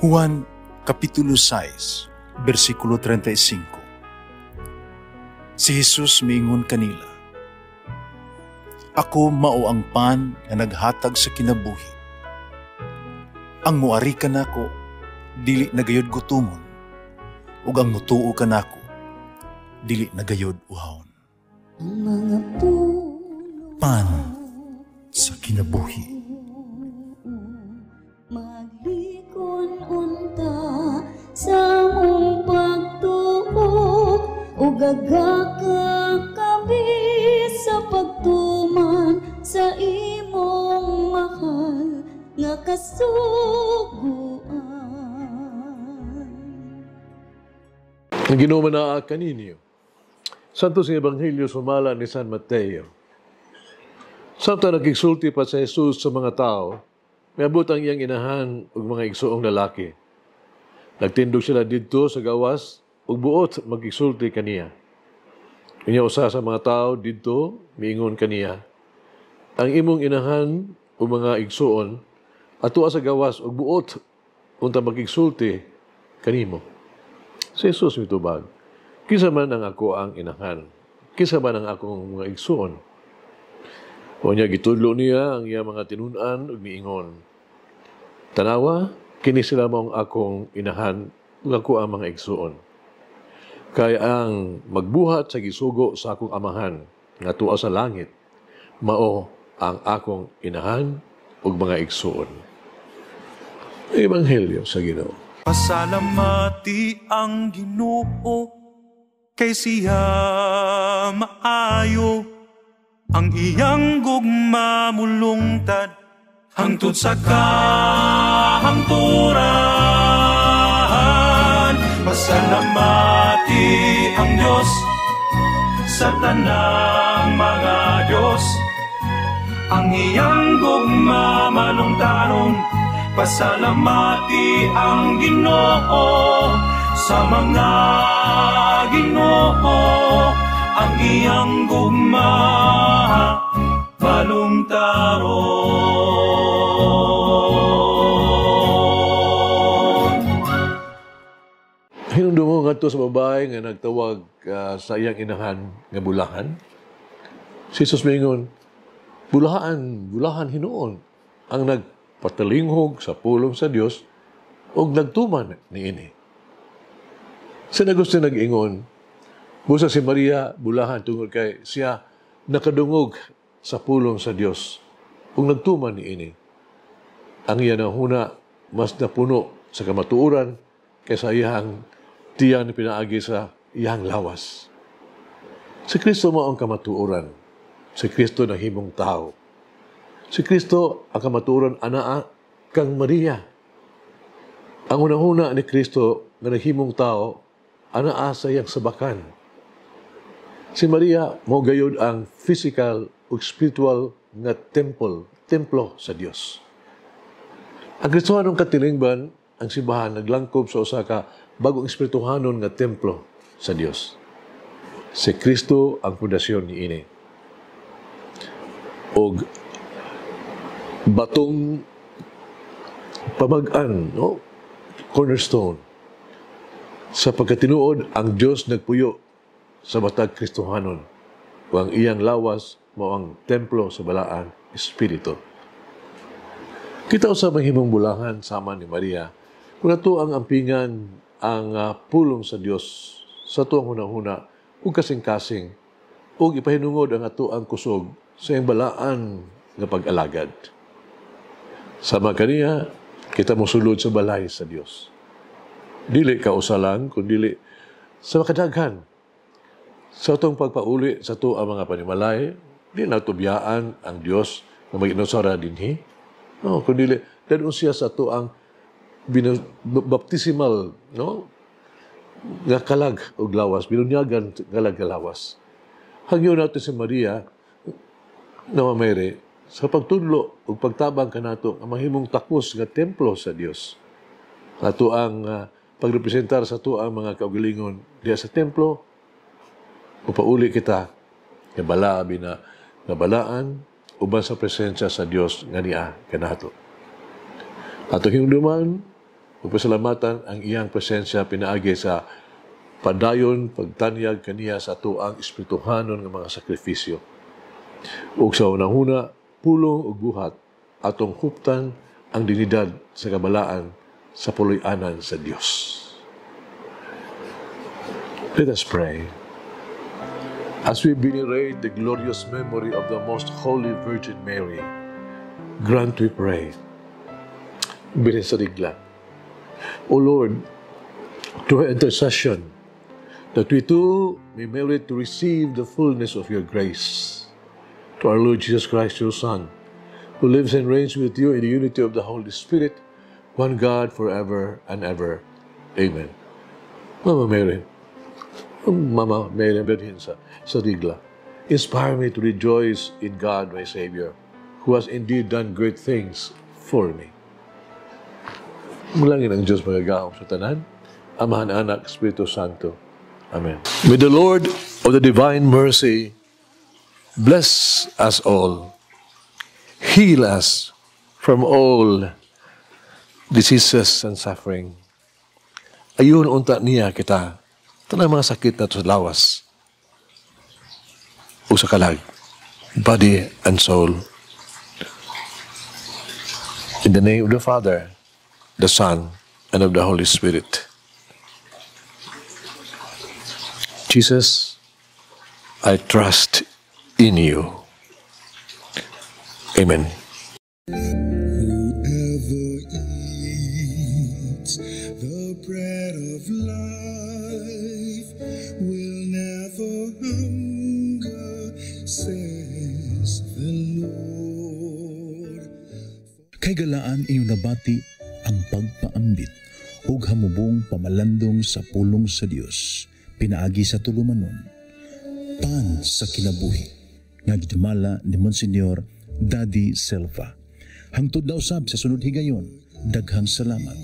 Juan Kapitulo 6, versikulo 35. Si Jesus miingon kanila, "Ako mao ang pan nga naghatag sa kinabuhi. Ang muari kanako dili nagayod gutomon, ug ang mutuo kanako dili nagayod uhawon." Ang mga puno Pan sa kinabuhi. maglikon unta sa mong pagtuo ug gagaka kami sa pagtuman sa imong mahal nga kasuguan. Ang Ginoo naa kaninyo. Santo sa Ebanghelyo sumala ni San Mateo. Samtang nagigsulti pa sa Jesus sa mga tao, miabot ang iyang inahan ug mga igsuong lalaki. Nagtindog sila didto sa gawas ug buot magigsulti kaniya. Unya usa sa mga tao didto miingon kaniya, "Ang imong inahan ug mga igsuon atua sa gawas ug buot unta magigsulti kanimo." Si Jesus mitubag, "Kisa man ang ako ang inahan? Kisa man ang akong mga igsuon?" Unya gitudlo niya ang iya mga tinun-an ug miingon, "Tanawa, kini sila maong akong inahan ug ako ang mga igsuon. Kay ang magbuhat sa gisugo sa akong amahan nga tuwa sa langit, mao ang akong inahan ug mga igsuon." Ebanghelyo sa Ginoo. Pasalamati ang Ginoo kay siya maayo, ang iyang gugma mulungtad hangtod sa kahangturan. Pasalamati ang Diyos sa tanang mga Diyos, ang iyang gugma malungtaron. Pasalamati ang Ginoo sa mga Ginoo, ang iyang gugma malungtaron. Hinumdum mo ngadto sa babae nga nagtawag sa iyang inahan nga bulahan. Si Jesus mingon, bulahan hinuon ang nagpatalinghog sa pulong sa Dios ug nagtuman niini. Sa nagusto nag-ingon, busa si Maria bulahan tungod kay siya nakadungog sa pulong sa Dios ug nagtuman niini. Ang iya nahuna mas napuno sa kamatuoran kaysa iyang tiyan pinaagi sa iyang lawas. Si Kristo mo ang kamatuoran. Si Kristo nahimong tao. Si Kristo ang kamatuoran anaa kang Maria. Ang unang-una ni Kristo na nahimong tao anaa sa iyang sabakan. Si Maria mo gayud ang physical ug spiritual nga templo sa Dios. Ang Kristohanong katilingban ang simbahan naglangkob sa usa ka bagong espirituhanon nga templo sa Dios. Si Kristo ang pundasyon niini. Og batong pamag-an, no? Cornerstone. Sa pagkatinuod, ang Dios nagpuyo sa matag Kristohanon. O ang iyang lawas mo ang templo sa balaan, Espiritu. Kita sa mahimong bulahan sama ni Maria, kung nato ang ampingan ang pulong sa Dios sa tuang hunahuna ug kasing-kasing ug ipahinungod ang ato ang kusog sa iyang balaan nga pag-alagad. Sama kaniya, kita mosulod sa balay sa Dios. Dili ka usa lang, kundi sa makadaghan. Sa itong pagpauli sa ito ang mga panimalay, di na tubiyaan ang Diyos na mag-inusara dinhi. No, kundi dadun siya sa ito ang baptisimal, no? Nga kalag o glawas, binunyagan kalag galawas. Hangyo natin si Maria na mamayre sa pagtudlo o pagtabang kanato ang mahimong takos nga templo sa Dios. Ato ang pagrepresentar sa ato ang mga kaugalingon diya sa templo, upauli kita nga balabi na balaan uban sa presensya sa Dios nga niya kanato. Ato hinumduman Pagpasalamatan ang iyang presensya pinaagi sa padayon, pagtanyag kaniya sa tuang espirituhanon ng mga sakripisyo. Ug sa unang-una, pulong ug buhat, atong huptan ang dinidad sa kabalaan sa puloy-anan sa Dios. Let us pray. As we venerate the glorious memory of the Most Holy Virgin Mary, grant, we pray, bilhin sa digla, O Lord, to her intercession, that we too may merit to receive the fullness of your grace. To our Lord Jesus Christ, your Son, who lives and reigns with you in the unity of the Holy Spirit, one God forever and ever. Amen. Mama Mary, bilhin sa digla, inspire me to rejoice in God, my Savior, who has indeed done great things for me. Mulangin ang Diyos magagaong sa tanan, Amahan, Anak, Espiritu Santo. Amen. May the Lord of the divine mercy bless us all, heal us from all diseases and suffering. Ayun unta niya kita, tanang mga sakit na sa lawas o sa kalag, body and soul. In the name of the Father, the Son, and of the Holy Spirit. Jesus, I trust in you. Amen. Whoever eats the bread of life will never hunger, says the Lord. Kay galaan inyong nabati ang pagpaambit ug hamubong pamalandong sa pulong sa Dios pinaagi sa tulumanon. Pan sa kinabuhi nga gidumala ni Monsignor Daddy Silva. Hangtod na usab sa sunod higayon, daghang salamat.